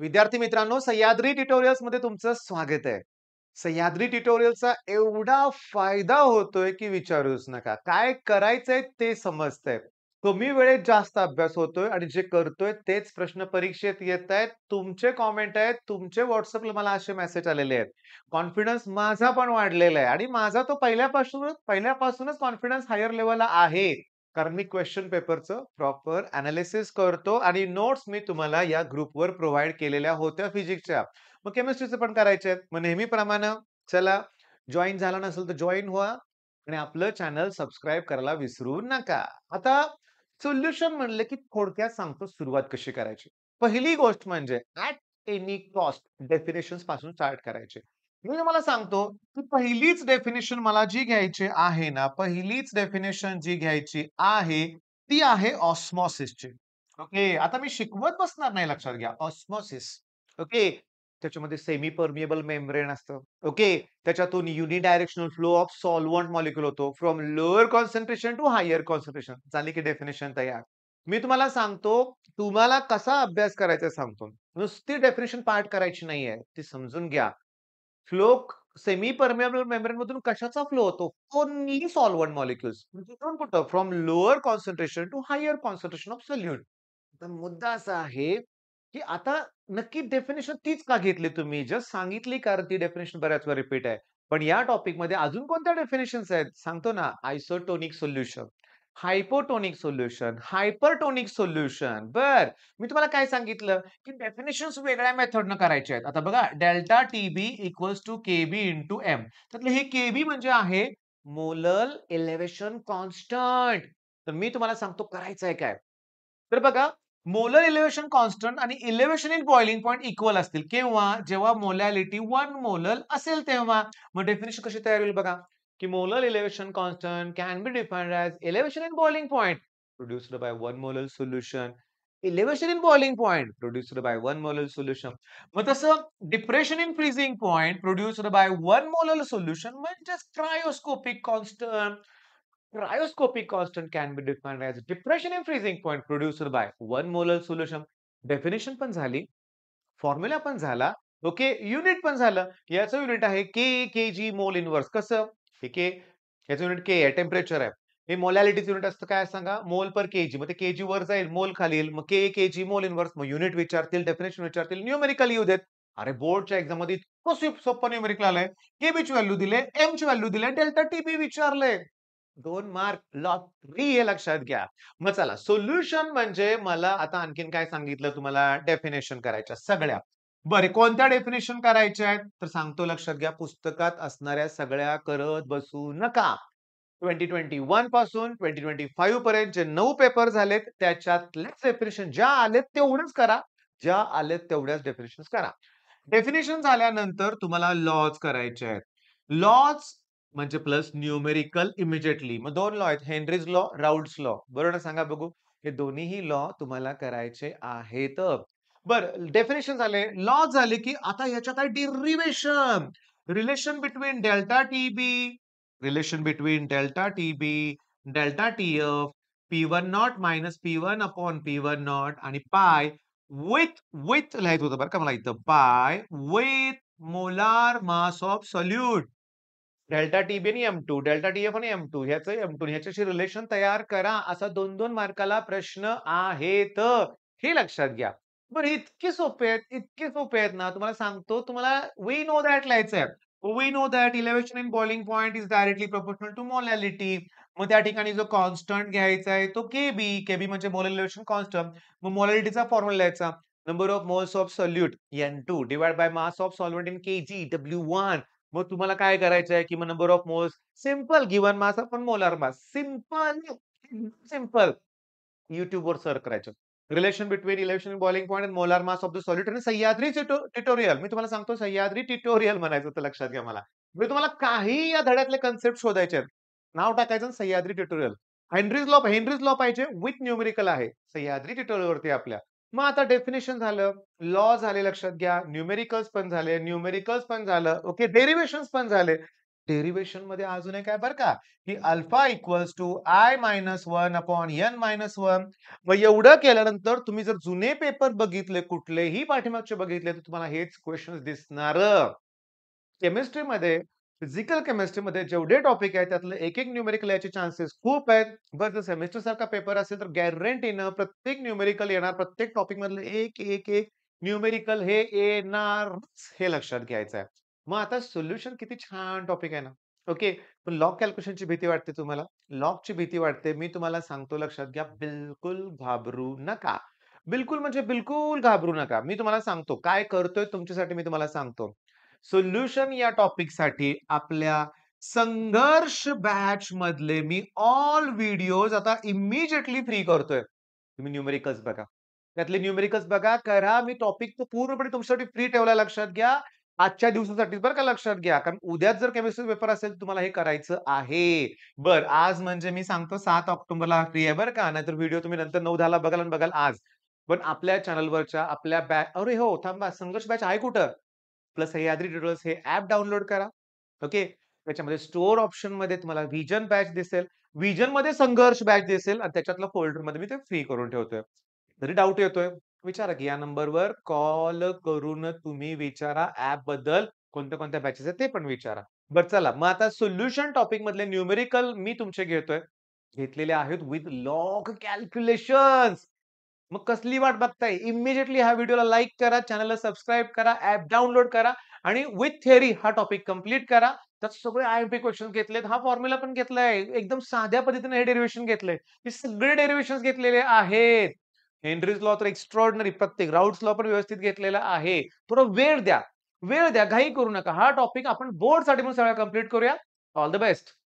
विद्यार्थी मित्रांनो, सह्याद्री ट्युटोरियल्स मध्ये तुमचं स्वागत आहे. सह्याद्री ट्युटोरियलचा एवढा फायदा होतोय की विचारूच नका. काय करायचंय ते समजतंय. कमी वेळेत जास्त अभ्यास होतोय आणि जे करतोय तेच प्रश्न परीक्षेत येतायत. तुमचे कमेंट आहेत, तुमचे WhatsAppला मला असे मेसेज आलेले आहेत. कॉन्फिडन्स माझा पण वाढलेला आहे आणि माझा तो पहिल्यापासूनच कॉन्फिडन्स हायर लेव्हलला आहे. कारण मी क्वेशन पेपरचं प्रॉपर एनालिसिस करतो आणि नोट्स मी तुम्हाला या ग्रुपवर प्रोव्हाईड केलेल्या होत्या फिजिक्सच्या. मग केमिस्ट्रीचे पण करायचे आहेत. मग नेहमीप्रमाणे चला जॉइन झाला नसेल तर जॉइन व्हा आणि आपलं चॅनल सबस्क्राईब करायला विसरू नका. आता सोल्युशन म्हणले की थोडक्यात सांगतो सुरुवात कशी करायची. पहिली गोष्ट म्हणजे ॲट एनी कॉस्ट डेफिनिशन्स पासून स्टार्ट करायचे. मी तुम्हाला सांगतो की पहिलीच डेफिनिशन मला जी घ्यायची आहे ना, पहिलीच डेफिनिशन जी घ्यायची आहे, ती आहे ऑस्मॉसिसची. ओके. आता मी शिकवत बसणार नाही लक्षात घ्या. ऑस्मॉसिस. ओके. त्याच्यामध्ये सेमी परमिएबल मेम्ब्रेन असतं. ओके. त्याच्यातून unidirectional flow of solvent molecule होतो from lower concentration to higher concentration. झाली की डेफिनिशन तयार. मी तुम्हाला सांगतो, तुम्हाला कसा अभ्यास करायचा सांगतो. नुसती डेफिनिशन पाठ करायची नाहीये. ती समजून घ्या. फ्लो सेमी परमिएबल मेम्ब्रेन मधून कशाचा फ्लो होतो? Only solvent molecules. कुठून कुठं? From lower concentration to higher concentration of solute. तर मुद्दा असा आहे, की आता नक्की डेफिनिशन तीच का घेतली तुम्ही? जस्ट सांगितली कारण ती डेफिनिशन बऱ्याच वेळा रिपीट आहे. पण या टॉपिकमध्ये अजून कोणत्या डेफिनिशन्स आहेत? सांगतो ना, isotonic solution, hypotonic solution, hypertonic solution. मी तुम्हाला काय सांगितलं, की डेफिनिशन्स वेगळ्या मेथडनं करायच्या आहेत. आता बघा delta TB equals to KB into M. त्यातलं हे केबी म्हणजे आहे मोलर एलिव्हेशन कॉन्स्टंट. तर मी तुम्हाला सांगतो करायचंय काय? तर बघा मोलर एलिव्हेशन कॉन्स्टंट आणि elevation in boiling point equal असतील. केव्हा? जेव्हा मोलॅलिटी 1 मोलर असेल तेव्हा. मग डेफिनिशन कशी तयार होईल बघा, की molar elevation constant can be defined as elevation in boiling point produced by 1 molar solution. Elevation in boiling point produced by 1 molar solution. मग तसं depression in freezing point produced by 1 molar solution म्हणजेच cryoscopic constant. Cryoscopic constant can be defined as depression in freezing point produced by 1 molar solution. Definition पण झाली, formula पण झाला, okay, unit पण झालं. याचं युनिट आहे केजी मोल इन्व्हर्स. कसं? हे के याचं युनिट के आहे, टेम्परेचर आहे. हे मोलॅलिटीचं युनिट असतं काय सांगा? मोल पर केजी. मग ते केजी वर जाईल, मोल खाली येईल. मग केजी मोल इन्व्हर्स. मग युनिट विचारतील, डेफिनिशन विचारतील, न्यूमेरिकल येऊ देत. अरे बोर्डच्या एक्झाममध्ये इतकं सोपं न्यूमेरिकल आलंय. केबीची व्हॅल्यू दिले, एमची व्हॅल्यू दिले, डेल्टा टीबी विचारलंय. 2 मार्क लॉटरी हे लक्षात घ्या. मग चला सोल्युशन म्हणजे मला आता आणखीन काय सांगितलं तुम्हाला डेफिनेशन करायच्या सगळ्या. बरं कोणत्या डेफिनेशन करायच्या आहेत? तर सांगतो लक्षात घ्या. पुस्तकात असणाऱ्या सगळ्या करत बसू नका. 2021 पासून 2025 पर्यंत जे 9 पेपर झालेत त्याच्यातलेच डेफिनिशन ज्या आलेत तेवढंच करा. ज्या आलेत तेवढ्याच डेफिनिशन्स करा. डेफिनिशन झाल्यानंतर तुम्हाला लॉज करायचे आहेत. लॉज म्हणजे प्लस न्यूमेरिकल इमिजिएटली. मग 2 लॉ आहेत. Henry's law, Raoult's law. बरोबर ना सांगा बघू? हे दोन्हीही लॉ तुम्हाला करायचे आहेत. बरं डेफिनिशन झाले, लॉ झाले, की आता ह्याच्यात आहे derivation. Relation between delta TB, relation between delta TB, delta TF, P1 not minus P1 upon P1 not आणि पाय विथ लिहायचं होतं बरं का मला इथं. By with molar mass of solute. Delta TB आणि एम टू, डेल्टा टीएफ आणि M two ह्याचं एम टू ह्याच्याशी रिलेशन तयार करा. असा 2-2 मार्काला प्रश्न आहेत. हे लक्षात घ्या. बरं इतके सोपे आहेत, इतके सोपे आहेत ना तुम्हाला सांगतो तुम्हाला वी नो दॅट लिहायचंय. We know that elevation in boiling point is directly proportional to molality. मग त्या ठिकाणी जो कॉन्स्टंट घ्यायचा आहे तो केबी. केबी म्हणजे मोलर इलेव्हेशन कॉन्स्टंट. मग मोलॅलिटीचा फॉर्म्युला लिहायचा. Number of moles of solute N2 divide by mass of solvent in kg W1. मग तुम्हाला काय करायचंय, की मग number of moles simple given mass upon molar mass. Simple, simple. YouTubeवर सर्च करायचं. Relation between elevation boiling point end molar mass of the solid आणि Sahyadri tutorial. मी तुम्हाला सांगतो सह्याद्री ट्युटोरियल म्हणायचं होतं लक्षात घ्या मला. म्हणजे तुम्हाला काही या धड्यातले कन्सेप्ट शोधायचे आहेत. नाव टाकायचं आणि सह्याद्री ट्युटोरियल. हेनरीज लॉ पाहिजे विथ न्यूमेरिकल आहे. सह्याद्री ट्युटोरियलवरती आपल्या. मग आता डेफिनिशन झालं, लॉ झाले लक्षात घ्या, न्यूमेरिकल्स पण झाले, न्यूमेरिकल्स पण झालं, ओके, डेरिव्हेशन्स पण झाले. डेरिव्हेशन मध्ये अजून एक आहे बरं का, की alpha equals to i minus 1 upon n minus 1. मग एवढं केल्यानंतर तुम्ही जर जुने पेपर बघितले, कुठलेही पाठीमागचे बघितले, तर तुम्हाला हेच क्वेशन्स दिसणार. केमिस्ट्रीमध्ये, फिजिकल केमिस्ट्रीमध्ये जेवढे टॉपिक आहेत, त्यातलं एक-एक न्यूमेरिकल याचे चान्सेस खूप आहेत. बरं जर सेमेस्टरसारखा पेपर असेल, तर गॅरंटीनं प्रत्येक न्यूमेरिकल येणार. प्रत्येक टॉपिकमधलं एक न्यूमेरिकल हे येणारच, हे लक्षात घ्यायचं आहे. मग आता सोल्युशन किती छान टॉपिक आहे ना. ओके. पण लॉग कॅल्क्युलेशनची भीती वाटते तुम्हाला? लॉगची भीती वाटते. मी तुम्हाला सांगतो लक्षात घ्या, बिलकुल घाबरू नका. बिलकुल म्हणजे बिलकुल घाबरू नका. मी तुम्हाला सांगतो काय करतोय तुमच्यासाठी मी तुम्हाला सांगतो. सोल्युशन या टॉपिकसाठी आपल्या संघर्ष बॅच मधले मी ऑल व्हिडिओज आता इमिजिएटली फ्री करतोय. तुम्ही न्यूमेरिकल्स बघा. त्यातले न्यूमेरिकल्स बघा, करा. मी टॉपिक तो पूर्णपणे तुमच्यासाठी फ्री ठेवलाय लक्षात घ्या. आजच्या दिवसासाठीच बरं का लक्षात घ्या. कारण उद्याच जर केमिस्ट्री पेपर असेल, तुम्हाला हे करायचं आहे. बरं, आज म्हणजे मी सांगतो 7 ऑक्टोबरला फ्री आहे बरं का. नाहीतर व्हिडिओ तुम्ही नंतर 9-10ला बघाल आणि बघाल आज. पण आपल्या चॅनलवरच्या आपल्या अरे हो, थांबा संघर्ष बॅच आहे कुठं? प्लस सह्याद्री ट्युटोरियल्स हे ॲप डाउनलोड करा. ओके. त्याच्यामध्ये स्टोअर ऑप्शनमध्ये तुम्हाला व्हिजन बॅच दिसेल. व्हिजनमध्ये संघर्ष बॅच दिसेल आणि त्याच्यातल्या फोल्डरमध्ये मी ते फ्री करून ठेवतोय. जरी डाउट येतोय, विचारा की या नंबरवर कॉल करून तुम्ही विचारा ॲपबद्दल कोणत्या-कोणत्या बॅचेस आहेत ते पण विचारा. बरं चला, मग आता सोल्युशन टॉपिक मधले न्यूमेरिकल मी तुमचे घेतोय. घेतलेले आहेत विथ लॉग कॅल्क्युलेशन्स. मग कसली वाट बघताय? इमिडिएटली हा व्हिडिओला लाइक करा, चॅनलला सबस्क्राईब करा, ॲप डाउनलोड करा आणि विथ थिअरी हा टॉपिक कंप्लीट करा. त्यात सगळे आय-एम-पी क्वेशन्स घेतलेत. हा फॉर्म्युला पण घेतलाय. एकदम साध्या पद्धतीने हे डेरिव्हेशन घेतलंय. हे सगळे डेरिव्हेशन्स घेतलेले आहेत. हेनरीज लॉ तर एक्स्ट्राऑर्डिनरी प्रत्येक राउट्स लॉ पण व्यवस्थित घेतलेला आहे. थोडा वेळ द्या. वेळ द्या. घाई करू नका. हा टॉपिक आपण बोर्डसाठी पण सगळा कंप्लीट करूया. All the best.